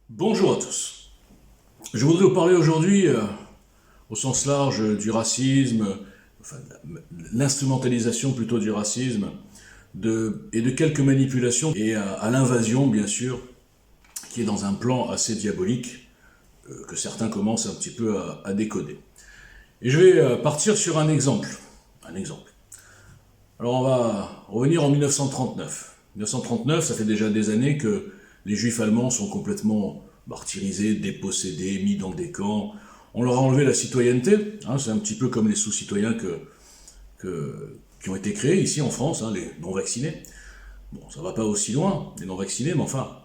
Bonjour à tous. Je voudrais vous parler aujourd'hui, au sens large, du racisme, enfin, l'instrumentalisation plutôt du racisme, et de quelques manipulations, et à l'invasion, bien sûr, qui est dans un plan assez diabolique, que certains commencent un petit peu à décoder. Et je vais partir sur un exemple. Un exemple. Alors on va revenir en 1939. 1939, ça fait déjà des années que les juifs allemands sont complètement martyrisés, dépossédés, mis dans des camps. On leur a enlevé la citoyenneté, hein, c'est un petit peu comme les sous-citoyens qui ont été créés ici en France, hein, les non-vaccinés. Bon, ça va pas aussi loin, les non-vaccinés, mais enfin,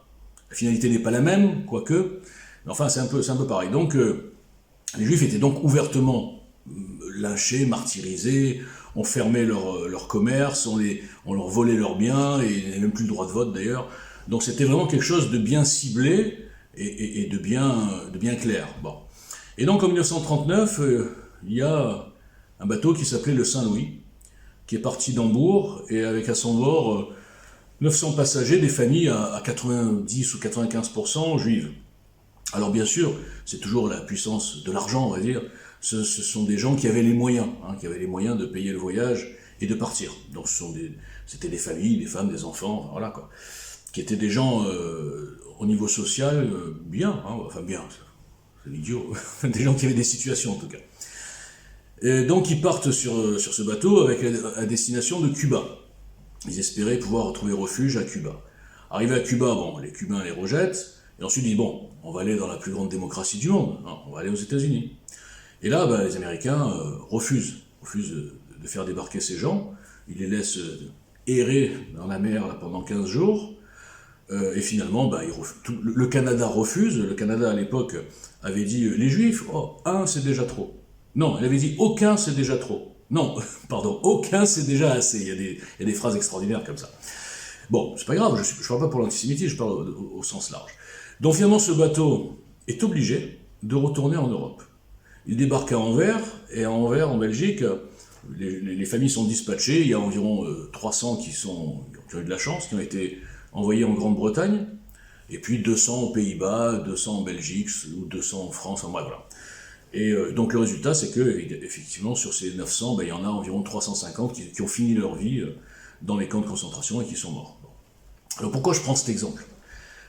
la finalité n'est pas la même, quoique. Mais enfin, c'est un peu pareil. Donc, les juifs étaient donc ouvertement lynchés, martyrisés, on fermait leur commerce, on leur volait leurs biens, et ils n'avaient même plus le droit de vote d'ailleurs. Donc c'était vraiment quelque chose de bien ciblé et de bien clair. Bon. Et donc en 1939, il y a un bateau qui s'appelait le Saint-Louis, qui est parti d'Hambourg, et avec à son bord 900 passagers, des familles à 90 ou 95% juives. Alors bien sûr, c'est toujours la puissance de l'argent, on va dire. Ce sont des gens qui avaient les moyens, hein, qui avaient les moyens de payer le voyage et de partir. Donc c'était des familles, des femmes, des enfants, enfin, voilà quoi, qui étaient des gens au niveau social bien, hein, enfin bien, c'est idiot, des gens qui avaient des situations en tout cas. Et donc ils partent sur ce bateau avec à destination de Cuba. Ils espéraient pouvoir trouver refuge à Cuba. Arrivé à Cuba, bon, les Cubains les rejettent, et ensuite ils disent bon, on va aller dans la plus grande démocratie du monde, hein, on va aller aux États-Unis. Et là, les Américains refusent de faire débarquer ces gens. Ils les laissent errer dans la mer là, pendant 15 jours. Et finalement, le Canada refuse. Le Canada, à l'époque, avait dit les Juifs, oh, un, c'est déjà trop. Non, il avait dit aucun, c'est déjà trop. Non, pardon, aucun, c'est déjà assez. Il y a des phrases extraordinaires comme ça. Bon, c'est pas grave, je ne parle pas pour l'antisémitisme, je parle au sens large. Donc finalement, ce bateau est obligé de retourner en Europe. Il débarque à Anvers, et à Anvers, en Belgique, les familles sont dispatchées. Il y a environ 300 qui ont eu de la chance, qui ont été envoyés en Grande-Bretagne, et puis 200 aux Pays-Bas, 200 en Belgique, ou 200 en France, enfin bref, voilà. Et donc le résultat, c'est que, effectivement, sur ces 900, il y en a environ 350 qui ont fini leur vie dans les camps de concentration et qui sont morts. Bon. Alors pourquoi je prends cet exemple?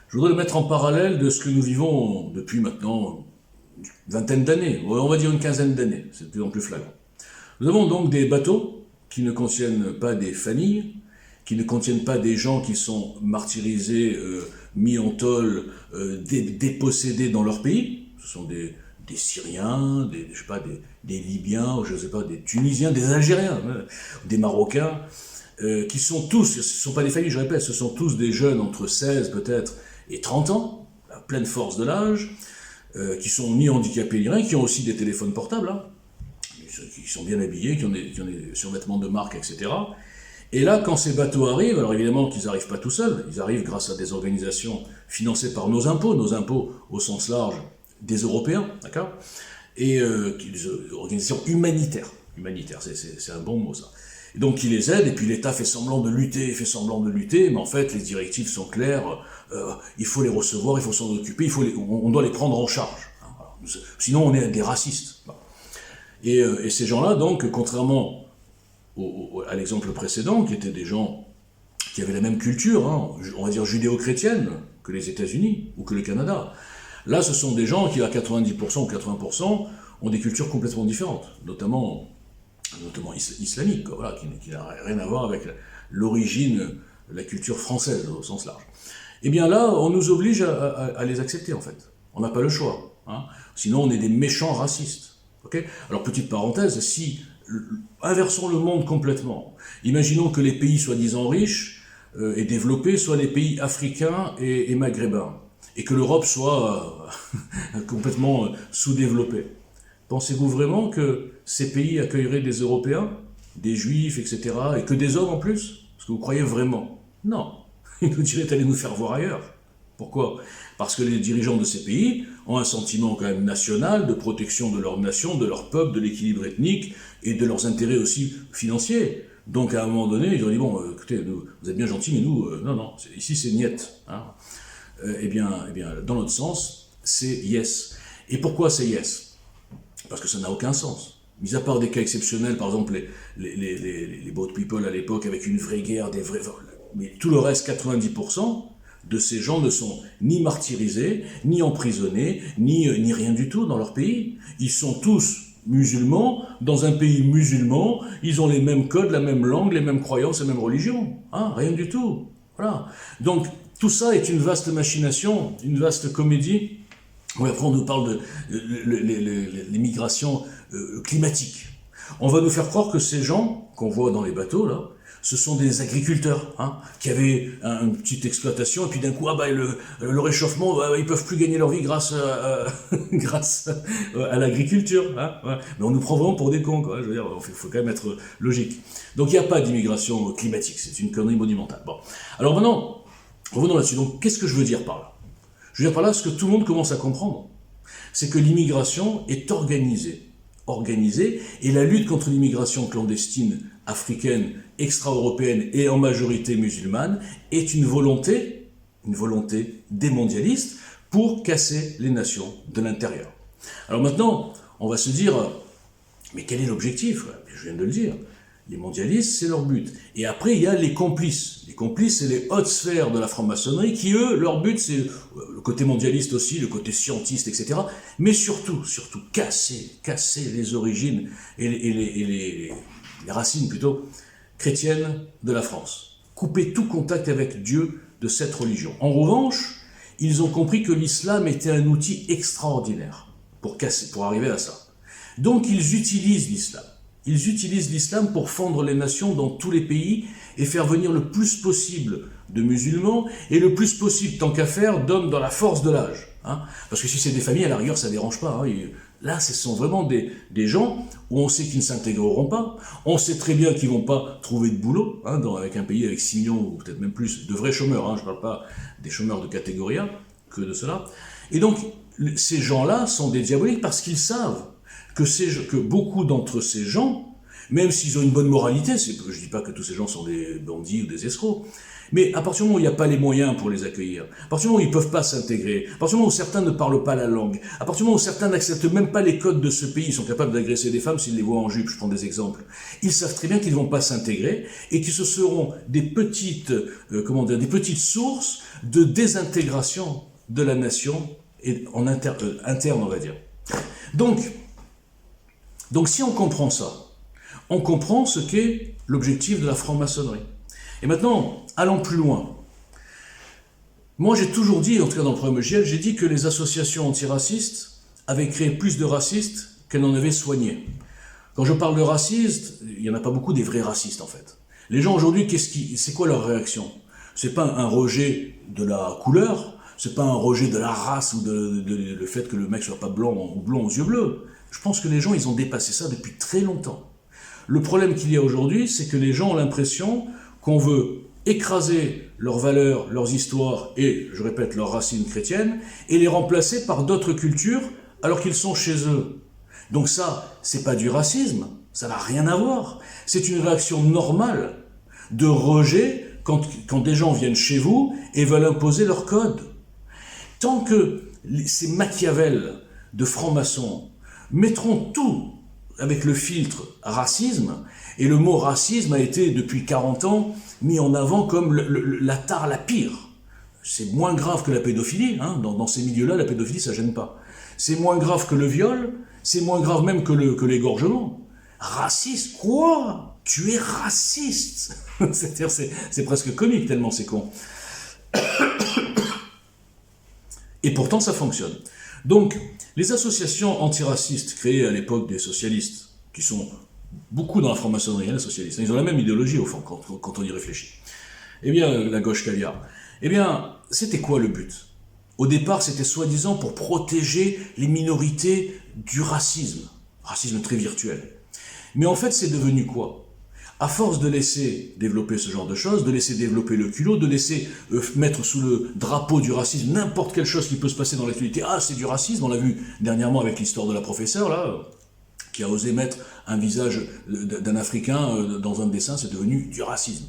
Je voudrais le mettre en parallèle de ce que nous vivons depuis maintenant une vingtaine d'années, on va dire une quinzaine d'années, c'est de plus en plus flagrant. Nous avons donc des bateaux qui ne contiennent pas des familles, qui ne contiennent pas des gens qui sont martyrisés, mis en tôle, dépossédés dans leur pays. Ce sont des Syriens, des Libyens, je ne sais pas, des Tunisiens, des Algériens, des Marocains, qui sont tous, ce ne sont pas des familles, je répète, ce sont tous des jeunes entre 16 peut-être et 30 ans, à pleine force de l'âge, qui sont ni handicapés ni rien, qui ont aussi des téléphones portables, hein, qui sont bien habillés, qui ont des survêtements de marque, etc. Et là, quand ces bateaux arrivent, alors évidemment qu'ils n'arrivent pas tout seuls, ils arrivent grâce à des organisations financées par nos impôts au sens large des Européens, d'accord, et des organisations humanitaires, c'est un bon mot ça. Et donc ils les aident, et puis l'État fait semblant de lutter, mais en fait les directives sont claires, il faut les recevoir, il faut s'en occuper, on doit les prendre en charge. Sinon on est des racistes. Et ces gens-là, donc, contrairement à l'exemple précédent, qui étaient des gens qui avaient la même culture, hein, on va dire judéo-chrétienne, que les États-Unis ou que le Canada, là ce sont des gens qui à 90% ou 80% ont des cultures complètement différentes, notamment islamique, voilà, qui n'a rien à voir avec l'origine, la culture française au sens large. Et bien là, on nous oblige à les accepter en fait. On n'a pas le choix. Hein. Sinon, on est des méchants racistes. Okay. Alors, petite parenthèse, si inversons le monde complètement, imaginons que les pays soi-disant riches et développés soient les pays africains et maghrébins, et que l'Europe soit complètement sous-développée. Pensez-vous vraiment que ces pays accueilleraient des Européens, des Juifs, etc., et que des hommes en plus? Est-ce que vous croyez vraiment? Non. Ils nous diraient d'aller nous faire voir ailleurs. Pourquoi? Parce que les dirigeants de ces pays ont un sentiment quand même national, de protection de leur nation, de leur peuple, de l'équilibre ethnique, et de leurs intérêts aussi financiers. Donc à un moment donné, ils ont dit, bon, écoutez, vous êtes bien gentils, mais nous, non, ici c'est niet. Hein. dans notre sens, c'est yes. Et pourquoi c'est yes? Parce que ça n'a aucun sens. Mis à part des cas exceptionnels, par exemple les boat people à l'époque avec une vraie guerre, mais tout le reste, 90% de ces gens ne sont ni martyrisés, ni emprisonnés, ni rien du tout dans leur pays. Ils sont tous musulmans, dans un pays musulman, ils ont les mêmes codes, la même langue, les mêmes croyances, les mêmes religions. Hein, rien du tout. Voilà. Donc, tout ça est une vaste machination, une vaste comédie. Oui, après, on nous parle de l'immigration climatique. On va nous faire croire que ces gens qu'on voit dans les bateaux, là, ce sont des agriculteurs, hein, qui avaient une petite exploitation, et puis d'un coup, le réchauffement, ils peuvent plus gagner leur vie grâce à l'agriculture. Hein, ouais. Mais on nous prend vraiment pour des cons, quoi. Je veux dire, il faut quand même être logique. Donc il n'y a pas d'immigration climatique, c'est une connerie monumentale. Bon. Alors maintenant, revenons là-dessus. Donc qu'est-ce que je veux dire par là? Je veux dire par là ce que tout le monde commence à comprendre. C'est que l'immigration est organisée, et la lutte contre l'immigration clandestine africaine, extra-européenne et en majorité musulmane est une volonté des mondialistes pour casser les nations de l'intérieur. Alors maintenant, on va se dire, mais quel est l'objectif? Je viens de le dire. Les mondialistes, c'est leur but. Et après, il y a les complices. Les complices, c'est les hautes sphères de la franc-maçonnerie qui, eux, leur but, c'est le côté mondialiste aussi, le côté scientiste, etc. Mais surtout, casser les origines et les racines, plutôt, chrétiennes de la France. Couper tout contact avec Dieu de cette religion. En revanche, ils ont compris que l'islam était un outil extraordinaire pour arriver à ça. Donc, ils utilisent l'islam. Ils utilisent l'islam pour fondre les nations dans tous les pays et faire venir le plus possible de musulmans et le plus possible, tant qu'à faire, d'hommes dans la force de l'âge. Hein. Parce que si c'est des familles, à la rigueur, ça ne dérange pas. Hein. Là, ce sont vraiment des gens où on sait qu'ils ne s'intégreront pas. On sait très bien qu'ils ne vont pas trouver de boulot, hein, avec un pays avec 6 millions ou peut-être même plus de vrais chômeurs. Hein. Je ne parle pas des chômeurs de catégorie A, que de cela. Et donc, ces gens-là sont des diaboliques parce qu'ils savent que beaucoup d'entre ces gens, même s'ils ont une bonne moralité, je ne dis pas que tous ces gens sont des bandits ou des escrocs, mais à partir du moment où il n'y a pas les moyens pour les accueillir, à partir du moment où ils ne peuvent pas s'intégrer, à partir du moment où certains ne parlent pas la langue, à partir du moment où certains n'acceptent même pas les codes de ce pays, ils sont capables d'agresser des femmes s'ils les voient en jupe, je prends des exemples, ils savent très bien qu'ils ne vont pas s'intégrer et que ce seront des petites sources de désintégration de la nation et interne, on va dire. Donc si on comprend ça, on comprend ce qu'est l'objectif de la franc-maçonnerie. Et maintenant, allons plus loin. Moi, j'ai toujours dit, en tout cas dans le programme EGL, j'ai dit que les associations antiracistes avaient créé plus de racistes qu'elles n'en avaient soigné. Quand je parle de racistes, il n'y en a pas beaucoup des vrais racistes, en fait. Les gens aujourd'hui, c'est quoi leur réaction? C'est pas un rejet de la couleur, c'est pas un rejet de la race ou le fait que le mec soit pas blanc ou blond aux yeux bleus. Je pense que les gens, ils ont dépassé ça depuis très longtemps. Le problème qu'il y a aujourd'hui, c'est que les gens ont l'impression qu'on veut écraser leurs valeurs, leurs histoires et, je répète, leurs racines chrétiennes et les remplacer par d'autres cultures alors qu'ils sont chez eux. Donc ça, c'est pas du racisme, ça n'a rien à voir. C'est une réaction normale de rejet quand des gens viennent chez vous et veulent imposer leurs codes. Tant que ces Machiavel de francs-maçons mettront tout avec le filtre racisme, et le mot racisme a été depuis 40 ans mis en avant comme la tare la pire. C'est moins grave que la pédophilie, hein. Dans ces milieux-là, la pédophilie ça gêne pas. C'est moins grave que le viol, c'est moins grave même que l'égorgement. Raciste, quoi? Tu es raciste. C'est-à-dire, c'est presque comique tellement c'est con. Et pourtant ça fonctionne. Donc, les associations antiracistes créées à l'époque des socialistes, qui sont beaucoup dans la franc-maçonnerie, les socialistes, ils ont la même idéologie au fond, quand on y réfléchit. Eh bien, la gauche caviar. Eh bien, c'était quoi le but? Au départ, c'était soi-disant pour protéger les minorités du racisme très virtuel. Mais en fait, c'est devenu quoi? À force de laisser développer ce genre de choses, de laisser développer le culot, de laisser mettre sous le drapeau du racisme n'importe quelle chose qui peut se passer dans l'actualité. Ah, c'est du racisme, on l'a vu dernièrement avec l'histoire de la professeure, là, qui a osé mettre un visage d'un Africain dans un dessin, c'est devenu du racisme.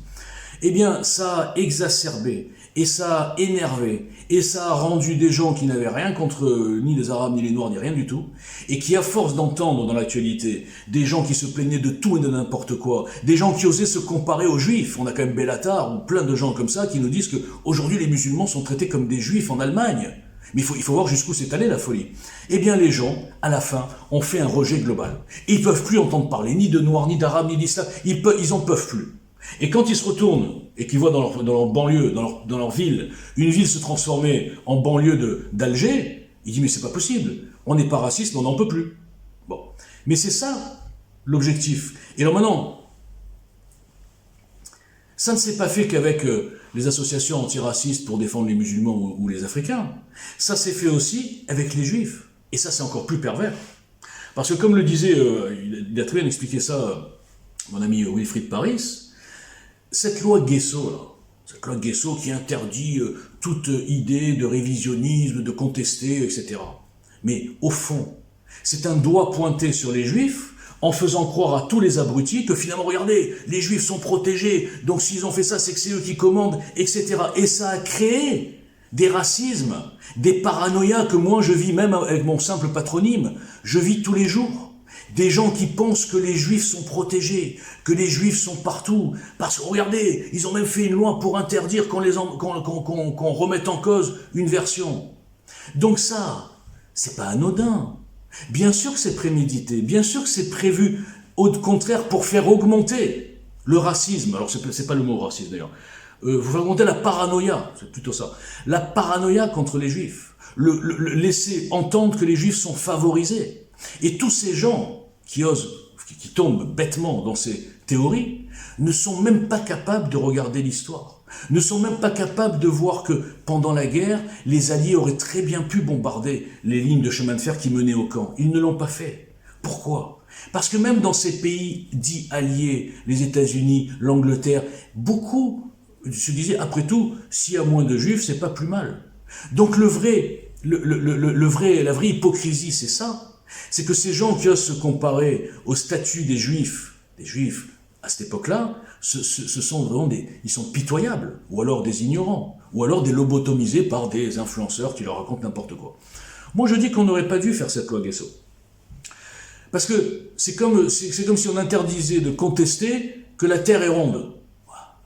eh bien, ça a exacerbé, et ça a énervé, et ça a rendu des gens qui n'avaient rien contre ni les Arabes, ni les Noirs, ni rien du tout, et qui, à force d'entendre dans l'actualité des gens qui se plaignaient de tout et de n'importe quoi, des gens qui osaient se comparer aux Juifs, on a quand même Bellatar, ou plein de gens comme ça, qui nous disent qu'aujourd'hui les musulmans sont traités comme des Juifs en Allemagne. Mais il faut voir jusqu'où c'est allé la folie. Eh bien les gens, à la fin, ont fait un rejet global. Et ils ne peuvent plus entendre parler ni de Noirs, ni d'Arabes, ni d'Islam, ils en peuvent plus. Et quand ils se retournent et qu'ils voient dans leur banlieue, dans leur ville, une ville se transformer en banlieue d'Alger, ils disent mais c'est pas possible, on n'est pas raciste, mais on n'en peut plus. Bon, mais c'est ça l'objectif. Et alors maintenant, ça ne s'est pas fait qu'avec les associations antiracistes pour défendre les musulmans ou les Africains. Ça s'est fait aussi avec les Juifs. Et ça c'est encore plus pervers. Parce que comme le disait, il a très bien expliqué ça, mon ami Wilfried Paris, cette loi Guesso, cette loi Guesso qui interdit toute idée de révisionnisme, de contester, etc. Mais au fond, c'est un doigt pointé sur les Juifs en faisant croire à tous les abrutis que finalement, regardez, les Juifs sont protégés, donc s'ils ont fait ça, c'est que c'est eux qui commandent, etc. Et ça a créé des racismes, des paranoïas que moi je vis même avec mon simple patronyme, je vis tous les jours. Des gens qui pensent que les Juifs sont protégés, que les Juifs sont partout. Parce que, regardez, ils ont même fait une loi pour interdire qu'on remette en cause une version. Donc ça, c'est pas anodin. Bien sûr que c'est prémédité, bien sûr que c'est prévu, au contraire, pour faire augmenter le racisme. Alors, c'est pas le mot racisme d'ailleurs. Vous faire augmenter la paranoïa, c'est plutôt ça. La paranoïa contre les Juifs. Laisser entendre que les Juifs sont favorisés. Et tous ces gens qui tombent bêtement dans ces théories, ne sont même pas capables de regarder l'histoire, ne sont même pas capables de voir que pendant la guerre, les Alliés auraient très bien pu bombarder les lignes de chemin de fer qui menaient au camp. Ils ne l'ont pas fait. Pourquoi ? Parce que même dans ces pays dits alliés, les États-Unis, l'Angleterre, beaucoup se disaient, après tout, s'il y a moins de Juifs, c'est pas plus mal. Donc la vraie hypocrisie, c'est ça. C'est que ces gens qui osent se comparer au statut des Juifs à cette époque-là, ce sont vraiment ils sont pitoyables, ou alors des ignorants, ou alors des lobotomisés par des influenceurs qui leur racontent n'importe quoi. Moi je dis qu'on n'aurait pas dû faire cette loi Guesso. Parce que c'est comme si on interdisait de contester que la Terre est ronde,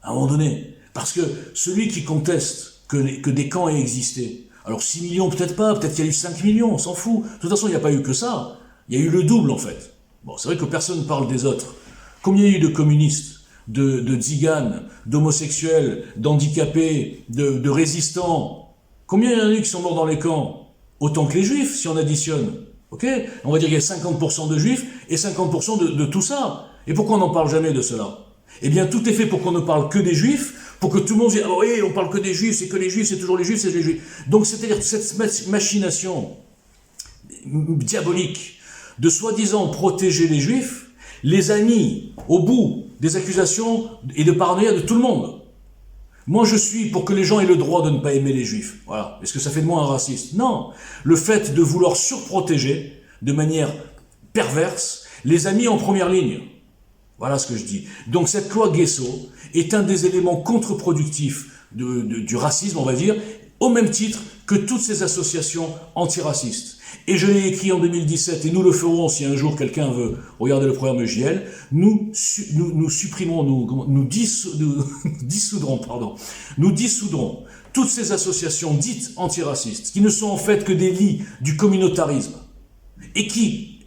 à un moment donné. Parce que celui qui conteste que des camps aient existé, alors 6 millions peut-être pas, peut-être qu'il y a eu 5 millions, on s'en fout. De toute façon, il n'y a pas eu que ça. Il y a eu le double en fait. Bon, c'est vrai que personne ne parle des autres. Combien il y a eu de communistes, de tziganes, d'homosexuels, d'handicapés, de résistants? Combien il y en a eu qui sont morts dans les camps? Autant que les juifs, si on additionne. Ok? On va dire qu'il y a 50% de juifs et 50% de tout ça. Et pourquoi on n'en parle jamais de cela? Eh bien, tout est fait pour qu'on ne parle que des juifs, pour que tout le monde dise « Ah oui, on parle que des juifs, c'est que les juifs, c'est toujours les juifs, c'est les juifs. » Donc, c'est-à-dire cette machination diabolique de soi-disant protéger les juifs, les a mis au bout des accusations et de paranoïa de tout le monde. Moi, je suis pour que les gens aient le droit de ne pas aimer les juifs. Voilà. Est-ce que ça fait de moi un raciste? Non. Le fait de vouloir surprotéger de manière perverse les a mis en première ligne. Voilà ce que je dis. Donc cette loi Guesso est un des éléments contre-productifs du racisme, on va dire, au même titre que toutes ces associations antiracistes. Et je l'ai écrit en 2017, et nous le ferons si un jour quelqu'un veut regarder le programme JL, nous dissoudrons toutes ces associations dites antiracistes, qui ne sont en fait que des lits du communautarisme, et qui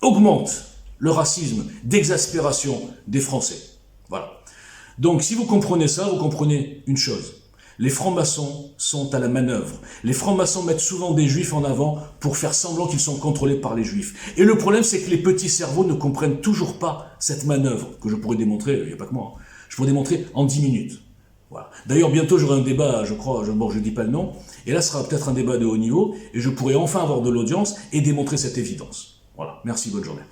augmentent le racisme d'exaspération des Français. Voilà. Donc si vous comprenez ça, vous comprenez une chose. Les francs-maçons sont à la manœuvre. Les francs-maçons mettent souvent des juifs en avant pour faire semblant qu'ils sont contrôlés par les juifs. Et le problème, c'est que les petits cerveaux ne comprennent toujours pas cette manœuvre, que je pourrais démontrer, il n'y a pas que moi, je pourrais démontrer en 10 minutes. Voilà. D'ailleurs, bientôt j'aurai un débat, je crois, bon, je dis pas le nom, et là ce sera peut-être un débat de haut niveau, et je pourrai enfin avoir de l'audience et démontrer cette évidence. Voilà. Merci, bonne journée.